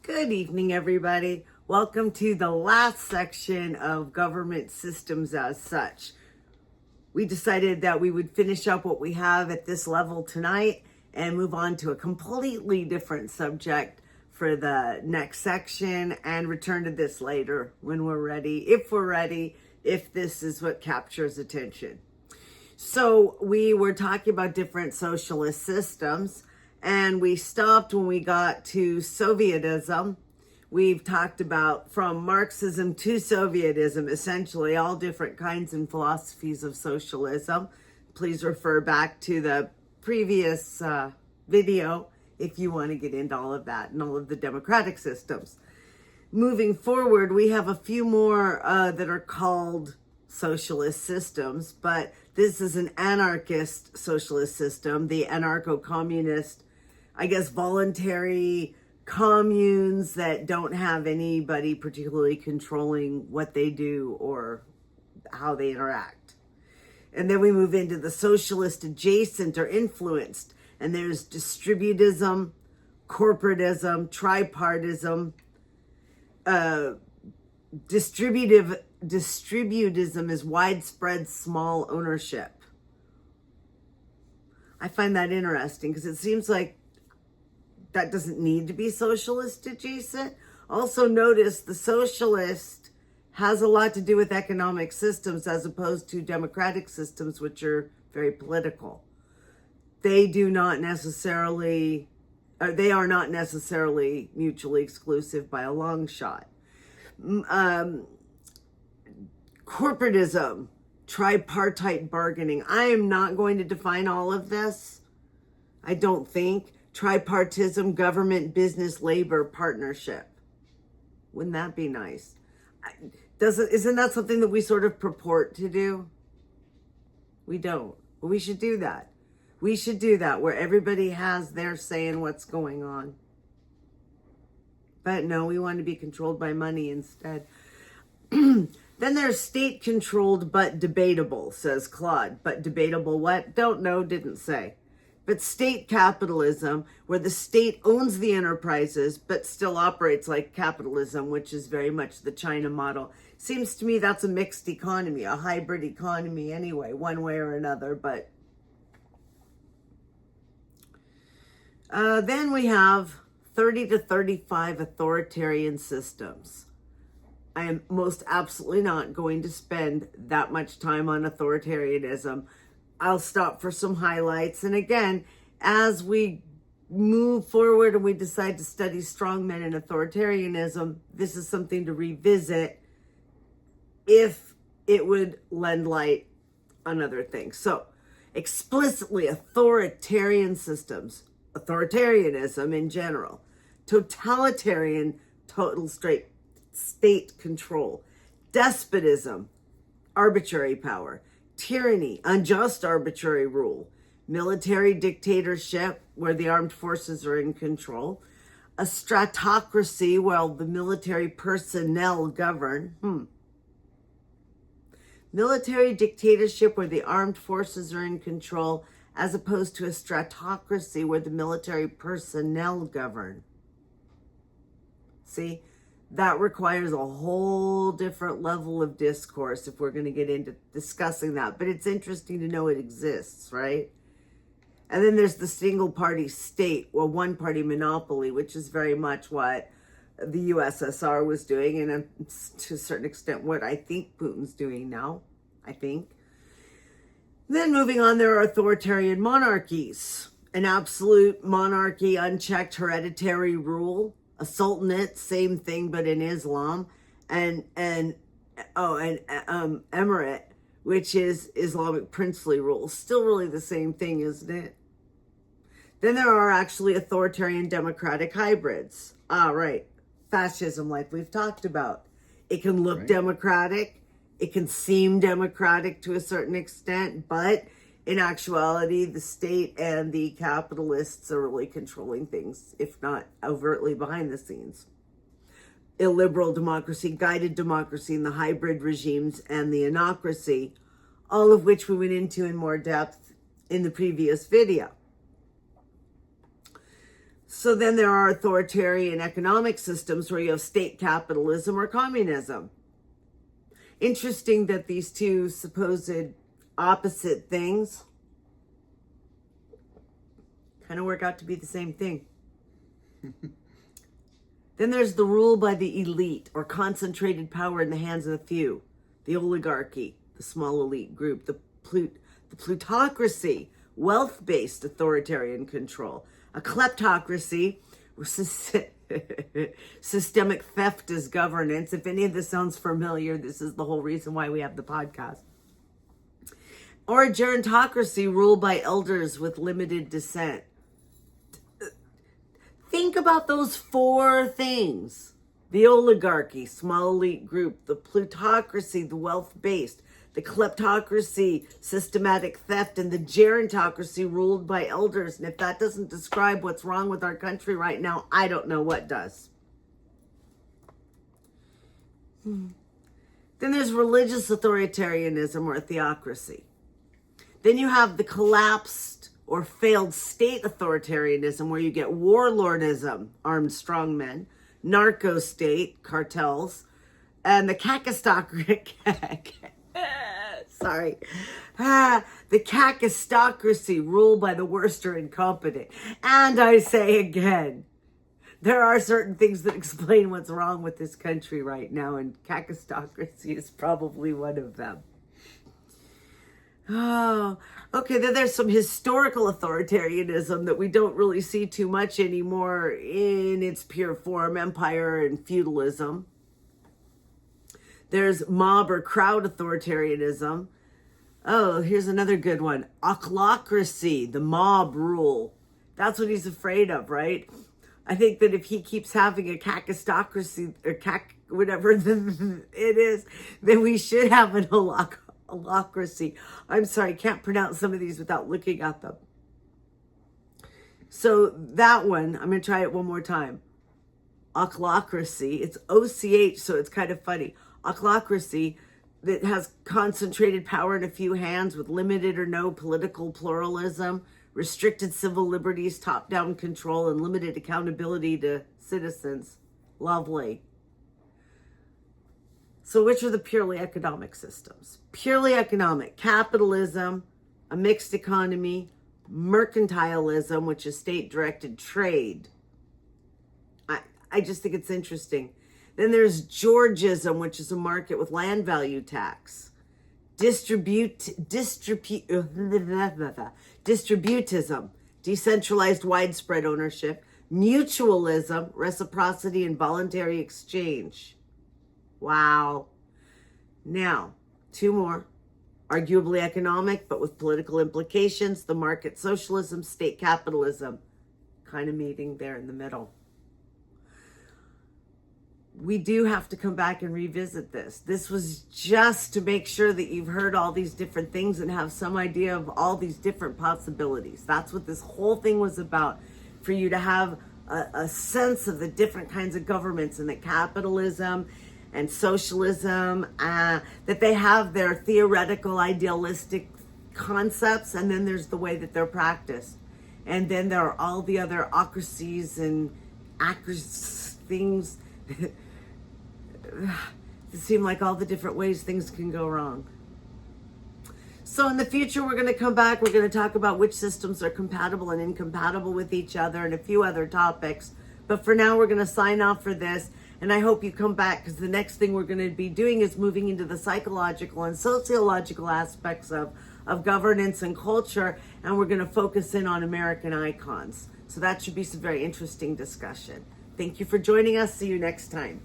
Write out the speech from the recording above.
Good evening, everybody. Welcome to the last section of government systems as such. We decided that we would finish up what we have at this level tonight and move on to a completely different subject for the next section and return to this later when we're ready, if this is what captures attention. So we were talking about different socialist systems, and we stopped when we got to Sovietism. We've talked about from Marxism to Sovietism, essentially all different kinds and philosophies of socialism. Please refer back to the previous video if you want to get into all of that and all of the democratic systems. Moving forward, we have a few more that are called socialist systems, but this is an anarchist socialist system, the anarcho-communist, voluntary communes that don't have anybody particularly controlling what they do or how they interact. And then we move into the socialist adjacent or influenced, and there's distributism, corporatism, tripartism. Distributism is widespread small ownership. I find that interesting because it seems like that doesn't need to be socialist adjacent. Also notice the socialist has a lot to do with economic systems as opposed to democratic systems, which are very political. They are not necessarily mutually exclusive by a long shot. Corporatism, tripartite bargaining. I am not going to define all of this. I don't think. Tripartism, government, business, labor partnership. Wouldn't that be nice? Isn't that something that we sort of purport to do? We don't. But we should do that. We should do that where everybody has their say in what's going on. But no, we want to be controlled by money instead. Then there's state-controlled but debatable, says Claude. But debatable what? Don't know, didn't say. But state capitalism, where the state owns the enterprises but still operates like capitalism, which is very much the China model. Seems to me that's a mixed economy, a hybrid economy anyway, one way or another. But then we have 30 to 35 authoritarian systems. I am most absolutely not going to spend that much time on authoritarianism. I'll stop for some highlights. And again, as we move forward and we decide to study strongmen and authoritarianism, this is something to revisit if it would lend light on other things. So explicitly authoritarian systems, authoritarianism in general, totalitarian, total straight state control, despotism, arbitrary power, tyranny, unjust arbitrary rule, military dictatorship where the armed forces are in control, a stratocracy where the military personnel govern, military dictatorship where the armed forces are in control, as opposed to a stratocracy where the military personnel govern. See? That requires a whole different level of discourse if we're going to get into discussing that. But it's interesting to know it exists, right? And then there's the single party state or one party monopoly, which is very much what the USSR was doing. And to a certain extent, what I think Putin's doing now, I think. Then moving on, there are authoritarian monarchies. An absolute monarchy, unchecked hereditary rule. A sultanate, same thing, but in Islam, and emirate, which is Islamic princely rule. Still really the same thing, isn't it? Then there are actually authoritarian democratic hybrids. Right. Fascism, like we've talked about. It can look democratic. It can seem democratic to a certain extent, but in actuality, the state and the capitalists are really controlling things, if not overtly behind the scenes. Illiberal democracy, guided democracy, and the hybrid regimes, and the anocracy, all of which we went into in more depth in the previous video. So then there are authoritarian economic systems where you have state capitalism or communism. Interesting that these two supposed opposite things kind of work out to be the same thing. Then there's the rule by the elite or concentrated power in the hands of the few, the oligarchy, the small elite group, the plutocracy, wealth-based authoritarian control, a kleptocracy, systemic theft as governance. If any of this sounds familiar, this is the whole reason why we have the podcast. Or a gerontocracy ruled by elders with limited dissent. Think about those four things. The oligarchy, small elite group, the plutocracy, the wealth-based, the kleptocracy, systematic theft, and the gerontocracy ruled by elders. And if that doesn't describe what's wrong with our country right now, I don't know what does. Then there's religious authoritarianism or theocracy. Then you have the collapsed or failed state authoritarianism, where you get warlordism, armed strongmen, narco state, cartels, and the the kakistocracy ruled by the worst or incompetent. And I say again, there are certain things that explain what's wrong with this country right now, and kakistocracy is probably one of them. Oh, okay, then there's some historical authoritarianism that we don't really see too much anymore in its pure form, empire and feudalism. There's mob or crowd authoritarianism. Oh, here's another good one. Ochlocracy, the mob rule. That's what he's afraid of, right? I think that if he keeps having a kakistocracy, or whatever it is, then we should have an holocracy. I'm sorry, can't pronounce some of these without looking at them. So that one, I'm going to try it one more time. Ochlocracy, it's OCH, so it's kind of funny. Ochlocracy that has concentrated power in a few hands with limited or no political pluralism, restricted civil liberties, top-down control, and limited accountability to citizens. Lovely. So which are the purely economic systems? Purely economic: capitalism, a mixed economy, mercantilism, which is state-directed trade. I just think it's interesting. Then there's Georgism, which is a market with land value tax. Distributism, decentralized widespread ownership. Mutualism, reciprocity and voluntary exchange. Wow. Now, two more. Arguably economic, but with political implications. The market socialism, state capitalism. Kind of meeting there in the middle. We do have to come back and revisit this. This was just to make sure that you've heard all these different things and have some idea of all these different possibilities. That's what this whole thing was about, for you to have a sense of the different kinds of governments, and that capitalism and socialism, that they have their theoretical, idealistic concepts, and then there's the way that they're practiced. And then there are all the other ocracies and things. It seems like all the different ways things can go wrong. So in the future, we're going to come back. We're going to talk about which systems are compatible and incompatible with each other, and a few other topics. But for now, we're going to sign off for this. And I hope you come back, because the next thing we're going to be doing is moving into the psychological and sociological aspects of governance and culture. And we're going to focus in on American icons. So that should be some very interesting discussion. Thank you for joining us. See you next time.